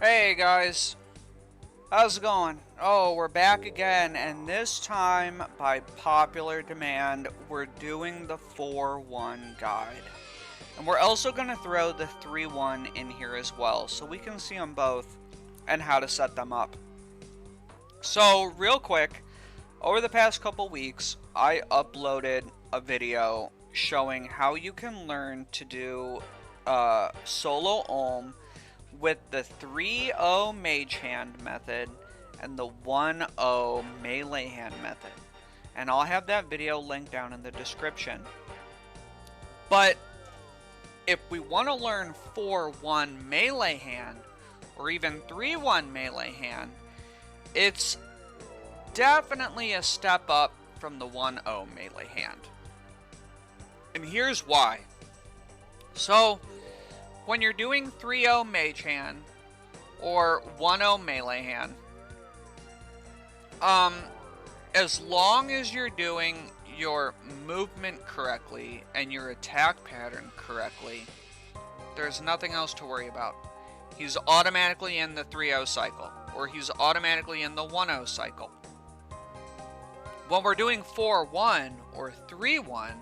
Hey guys, how's it going? Oh, we're back again, and this time, by popular demand, we're doing the 4-1 guide. And we're also going to throw the 3-1 in here as well, so we can see them both and how to set them up. So, real quick, over the past couple weeks, I uploaded a video showing how you can learn to do solo Olm with the 3-0 Mage Hand method and the 1-0 Melee Hand method. And I'll have that video linked down in the description. But if we want to learn 4-1 Melee Hand, or even 3-1 Melee Hand, it's definitely a step up from the 1-0 Melee Hand. And here's why. So, when you're doing 3-0 Mage Hand or 1-0 Melee Hand, as long as you're doing your movement correctly and your attack pattern correctly, there's nothing else to worry about. He's automatically in the 3-0 cycle, or he's automatically in the 1-0 cycle. When we're doing 4-1 or 3-1,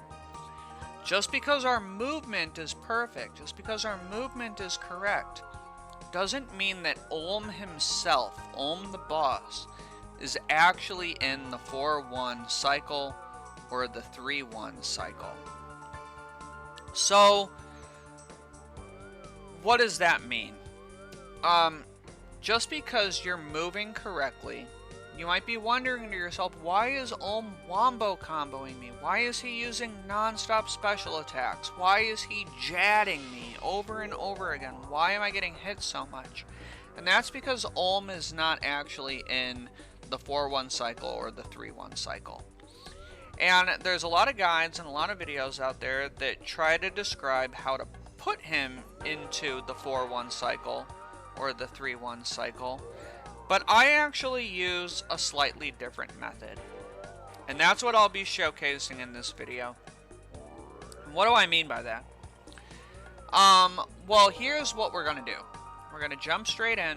just because our movement is perfect, just because our movement is correct, doesn't mean that Olm himself, Olm the boss, is actually in the 4-1 cycle or the 3-1 cycle. So, what does that mean? Just because you're moving correctly, you might be wondering to yourself, why is Olm wombo comboing me? Why is he using non-stop special attacks? Why is he jadding me over and over again? Why am I getting hit so much? And that's because Olm is not actually in the 4-1 cycle or the 3-1 cycle. And there's a lot of guides and a lot of videos out there that try to describe how to put him into the 4-1 cycle or the 3-1 cycle. But I actually use a slightly different method. And that's what I'll be showcasing in this video. What do I mean by that? Well, here's what we're going to do. We're going to jump straight in,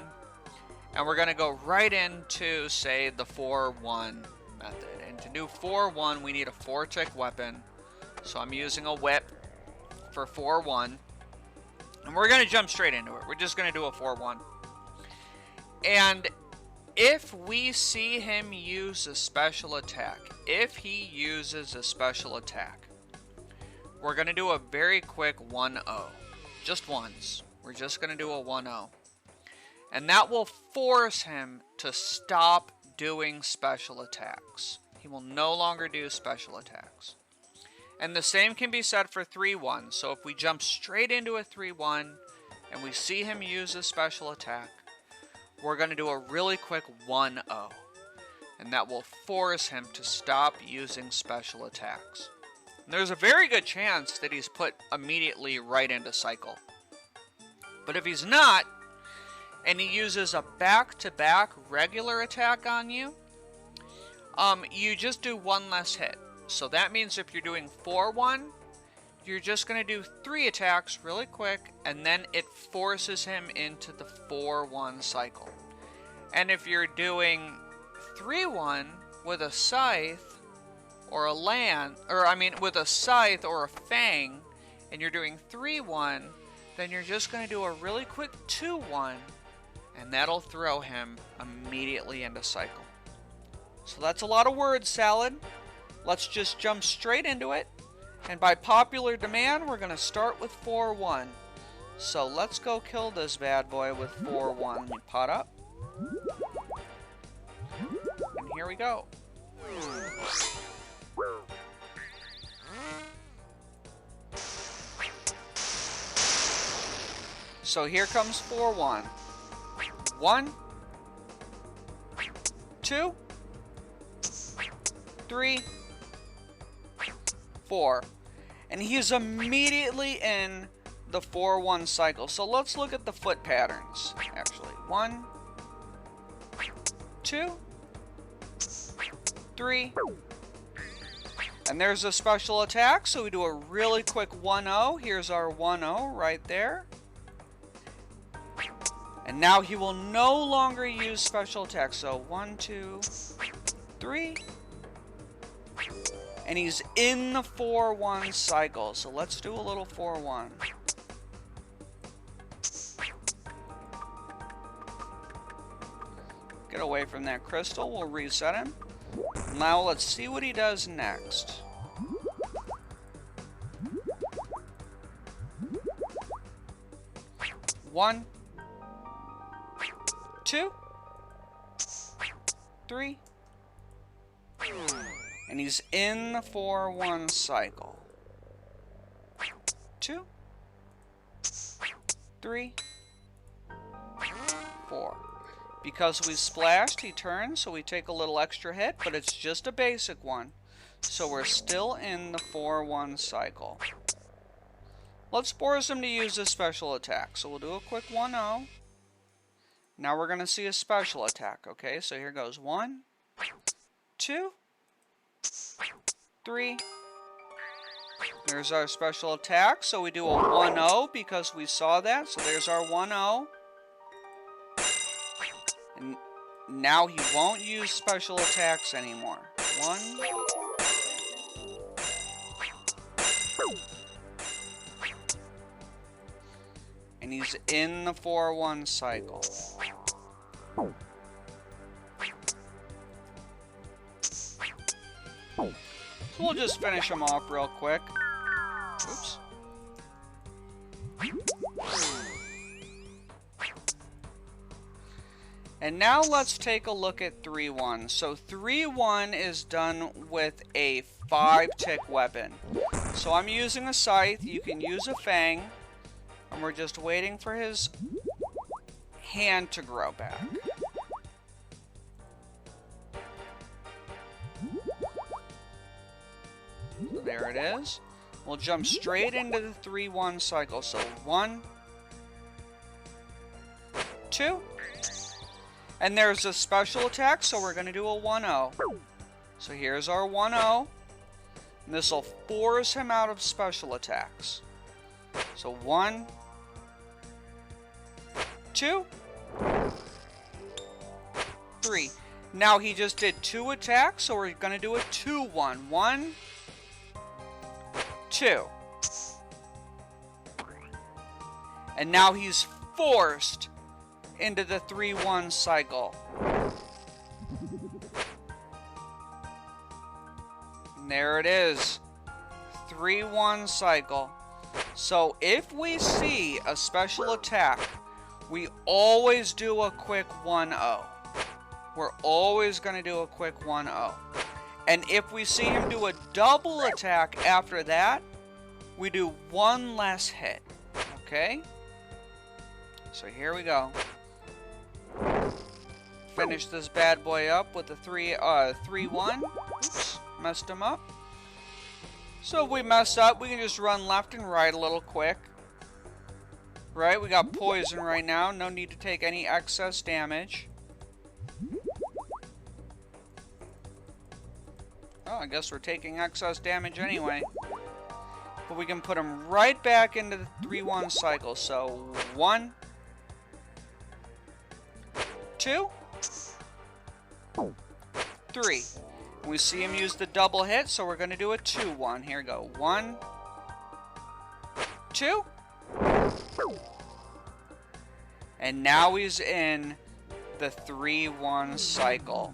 and we're going to go right into, say, the 4-1 method. And to do 4-1, we need a 4-tick weapon. So I'm using a whip for 4-1. And we're going to jump straight into it. We're just going to do a 4-1. And if we see him use a special attack, if he uses a special attack, we're going to do a very quick 1-0. Just once. We're just going to do a 1-0. And that will force him to stop doing special attacks. He will no longer do special attacks. And the same can be said for 3-1. So if we jump straight into a 3-1 and we see him use a special attack, we're going to do a really quick 1-0. And that will force him to stop using special attacks. And there's a very good chance that he's put immediately right into cycle. But if he's not, and he uses a back-to-back regular attack on you, you just do one less hit. So that means if you're doing 4-1, you're just going to do 3 attacks really quick, and then it forces him into the 4-1 cycle. And if you're doing 3-1 with a scythe or a with a scythe or a fang, and you're doing 3-1, then you're just going to do a really quick 2-1, and that'll throw him immediately into cycle. So that's a lot of word salad. Let's just jump straight into it. And by popular demand, we're going to start with 4-1. So let's go kill this bad boy with 4-1. Let me pot up. And here we go. So here comes 4-1. 1, 2, 3, 4. And he's immediately in the 4-1 cycle. So let's look at the foot patterns, actually. 1, 2, 3. And there's a special attack, so we do a really quick 1-0. Here's our 1-0 right there. And now he will no longer use special attack. So 1, 2, 3. And he's in the 4-1 cycle. So let's do a little 4-1. Get away from that crystal. We'll reset him. Now let's see what he does next. One, 2, 3. And he's in the 4-1 cycle. 2, 3, 4. Because we splashed, he turns, so we take a little extra hit, but it's just a basic one. So we're still in the 4-1 cycle. Let's force him to use a special attack. So we'll do a quick 1-0. Now we're going to see a special attack, okay? So here goes 1, 2, 3. There's our special attack. So we do a 1-0 because we saw that. So there's our 1-0. And now he won't use special attacks anymore. 1. And he's in the 4-1 cycle. So we'll just finish him off real quick. Oops. And now let's take a look at 3-1. So 3-1 is done with a 5-tick weapon. So I'm using a scythe. You can use a fang. And we're just waiting for his hand to grow back. So there it is. We'll jump straight into the 3-1 cycle. So 1, 2. And there's a special attack, so we're going to do a 1-0. So here's our 1-0. And this will force him out of special attacks. So 1, 2, 3. Now he just did 2 attacks, so we're going to do a 2-1. 1, 2. And now he's forced into the 3-1 cycle. And there it is. 3-1 cycle. So if we see a special attack, we always do a quick 1-0. We're always going to do a quick 1-0. And if we see him do a double attack after that, we do 1 less hit. Okay? So here we go. Finish this bad boy up with a 3-1. Oops, messed him up. So if we mess up, we can just run left and right a little quick. Right, we got poison right now. No need to take any excess damage. Oh, I guess we're taking excess damage anyway. But we can put him right back into the 3-1 cycle. So 1, 2, 3. We see him use the double hit, so we're going to do a 2-1. Here we go. 1, 2. And now he's in the 3-1 cycle.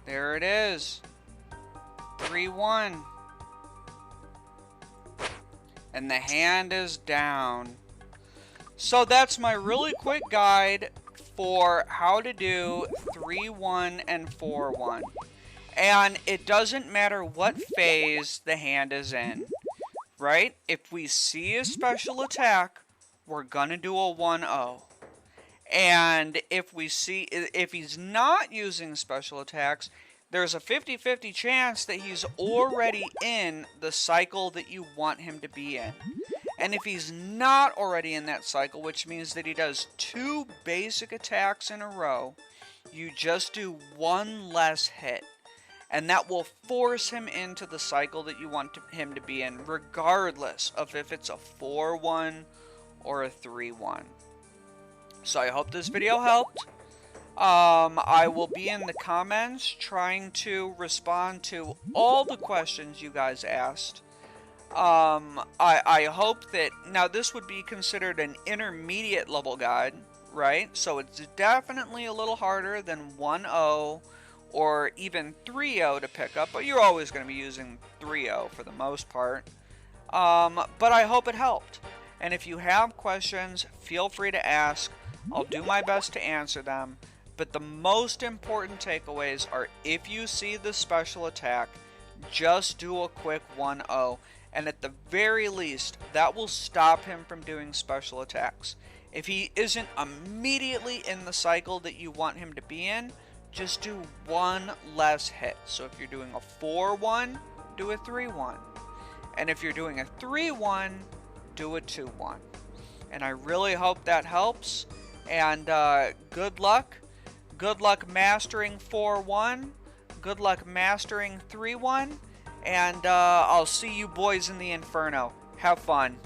There it is. 3-1. And the hand is down. So that's my really quick guide for how to do 3-1 and 4-1. And it doesn't matter what phase the hand is in, right? If we see a special attack, we're gonna do a 1-0. And if he's not using special attacks, there's a 50-50 chance that he's already in the cycle that you want him to be in. And if he's not already in that cycle, which means that he does 2 basic attacks in a row, you just do 1 less hit. And that will force him into the cycle that you want him to be in, regardless of if it's a 4-1 or a 3-1. So I hope this video helped. I will be in the comments trying to respond to all the questions you guys asked. I hope that, now this would be considered an intermediate level guide, right? So it's definitely a little harder than 1.0 or even 3.0 to pick up, but you're always going to be using 3.0 for the most part. But I hope it helped. And if you have questions, feel free to ask. I'll do my best to answer them. But the most important takeaways are, if you see the special attack, just do a quick 1.0. And at the very least, that will stop him from doing special attacks. If he isn't immediately in the cycle that you want him to be in, just do one less hit. So if you're doing a 4-1, do a 3-1. And if you're doing a 3-1, do a 2-1. And I really hope that helps. And good luck. Good luck mastering 4-1. Good luck mastering 3-1. And I'll see you boys in the Inferno. Have fun.